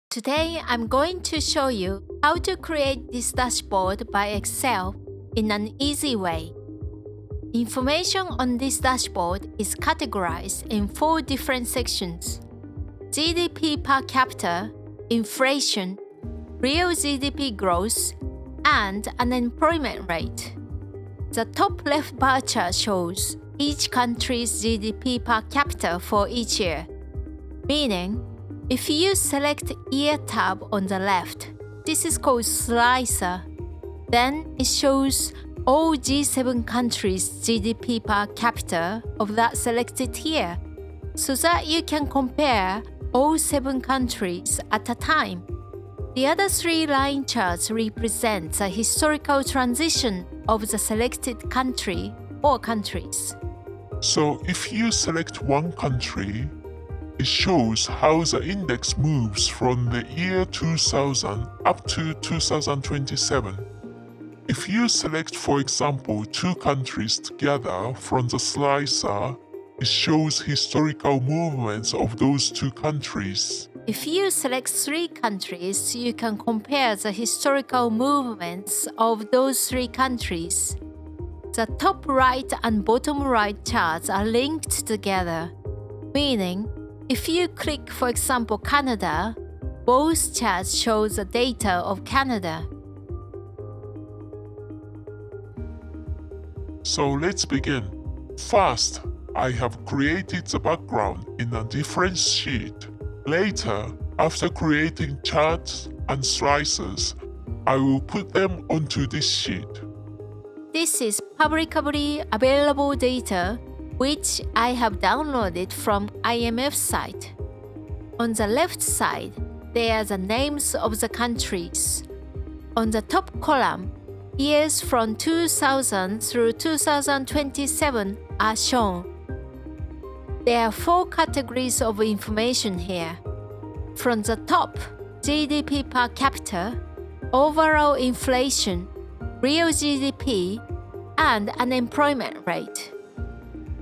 Today, I'm going to show you how to create this dashboard by Excel in an easy way. Information on this dashboard is categorized in 4 different sections: GDP per capita, inflation, real GDP growth, and unemployment rate. The top left bar chart shows each country's GDP per capita for each year, meaning if you select Year tab on the left, this is called Slicer, then it shows all G7 countries' GDP per capita of that selected year, so that you can compare all 7 countries at a time. The other 3 line charts represent the historical transition of the selected country or countries. So if you select one country, it shows how the index moves from the year 2000 up to 2027. If you select, for example, 2 countries together from the slicer, it shows historical movements of those 2 countries. If you select 3 countries, you can compare the historical movements of those 3 countries. The top right and bottom right charts are linked together, meaning if you click, for example, Canada, both charts show the data of Canada. So let's begin. First, I have created the background in a different sheet. Later, after creating charts and slices, I will put them onto this sheet. This is publicly available data which I have downloaded from IMF site. On the left side, there are the names of the countries. On the top column, years from 2000 through 2027 are shown. There are 4 categories of information here. From the top, GDP per capita, overall inflation, real GDP, and unemployment rate.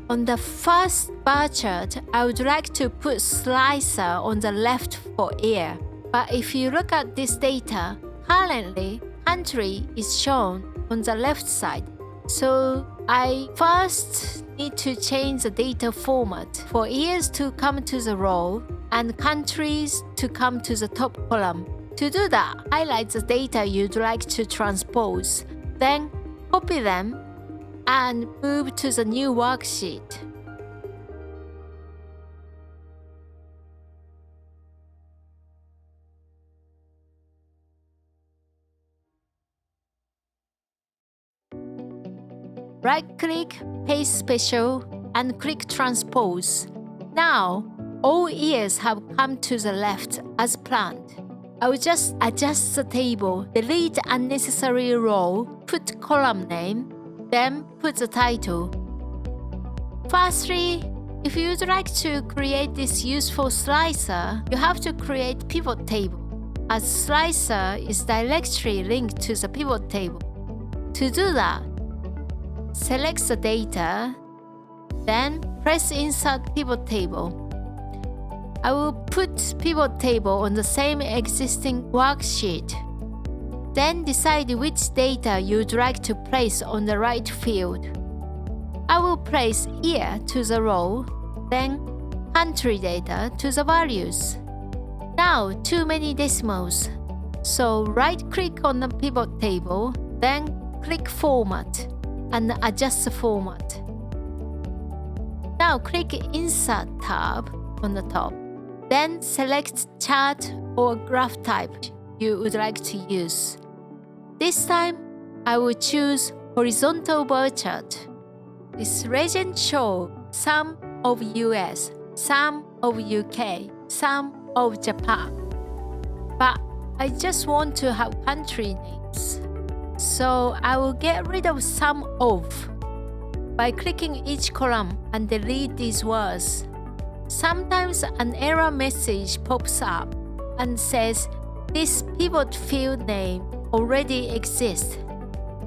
On the first bar chart, I would like to put slicer on the left for year. But if you look at this data, currently, country is shown on the left side. So I first need to change the data format for years to come to the row and countries to come to the top column. To do that, highlight the data you'd like to transpose, then copy them and move to the new worksheet. Right-click, Paste Special, and click Transpose. Now, all years have come to the left as planned. I will just adjust the table, delete unnecessary row, put column name, then put the title. Firstly, if you'd like to create this useful slicer, you have to create pivot table, as slicer is directly linked to the pivot table. To do that, select the data, then press Insert Pivot Table. I will put pivot table on the same existing worksheet. Then decide which data you'd like to place on the right field. I will place year to the row, then country data to the values. Now too many decimals, so right-click on the pivot table, then click Format and adjust the format. Now click Insert tab on the top, then select chart or graph type you would like to use. This time, I will choose horizontal bar chart. This legend shows some of US, some of UK, some of Japan. But I just want to have country names, so I will get rid of some of by clicking each column and delete these words. Sometimes an error message pops up and says this pivot field name already exists.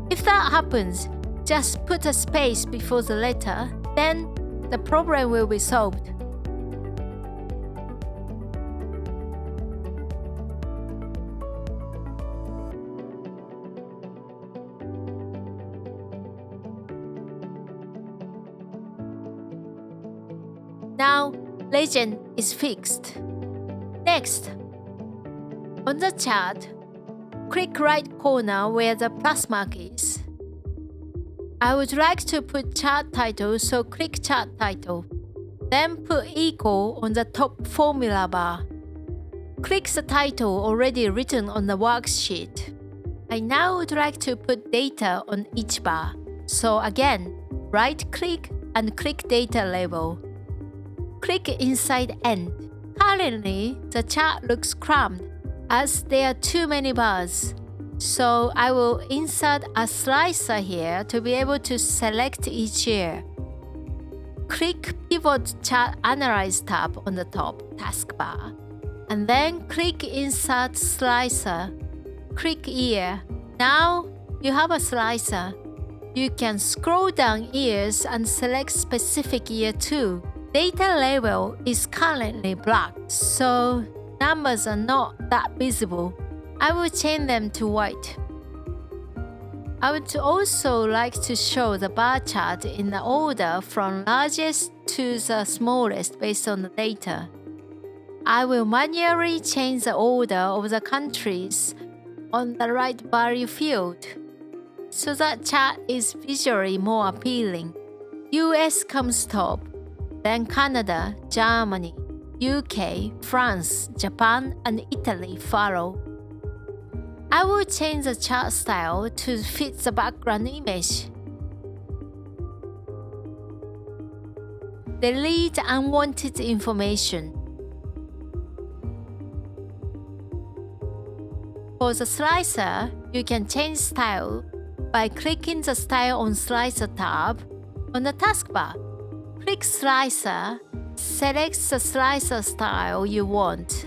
If that happens, just put a space before the letter, then the problem will be solved. Now, legend is fixed. Next, on the chart, click right corner where the plus mark is. I would like to put chart title, so click chart title. Then put equal on the top formula bar. Click the title already written on the worksheet. I now would like to put data on each bar. So again, right-click and click data label. Click inside end. Currently, the chart looks cramped as there are too many bars. So I will insert a slicer here to be able to select each year. Click Pivot Chart Analyze tab on the top taskbar. And then click Insert Slicer. Click Year. Now you have a slicer. You can scroll down years and select specific year too. Data label is currently black, so numbers are not that visible. I will change them to white. I would also like to show the bar chart in the order from largest to the smallest based on the data. I will manually change the order of the countries on the right value field, so that chart is visually more appealing. US comes top, then Canada, Germany, UK, France, Japan, and Italy follow. I will change the chart style to fit the background image. Delete unwanted information. For the slicer, you can change style by clicking the Style on Slicer tab on the taskbar. Click Slicer, select the slicer style you want.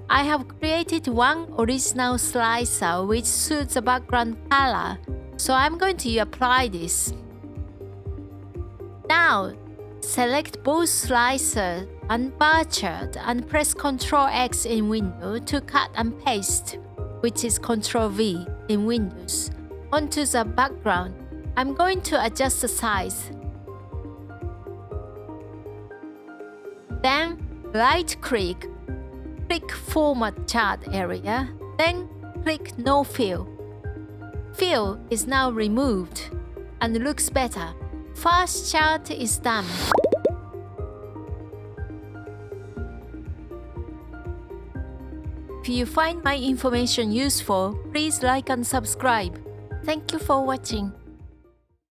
I have created one original slicer which suits the background color, so I'm going to apply this. Now, select both slicer and bar chart and press Ctrl X in Windows to cut and paste, which is Ctrl V in Windows, onto the background. I'm going to adjust the size. Then, right-click, click Format Chart area, then click No Fill. Fill is now removed and looks better. First chart is done. If you find my information useful, please like and subscribe. Thank you for watching.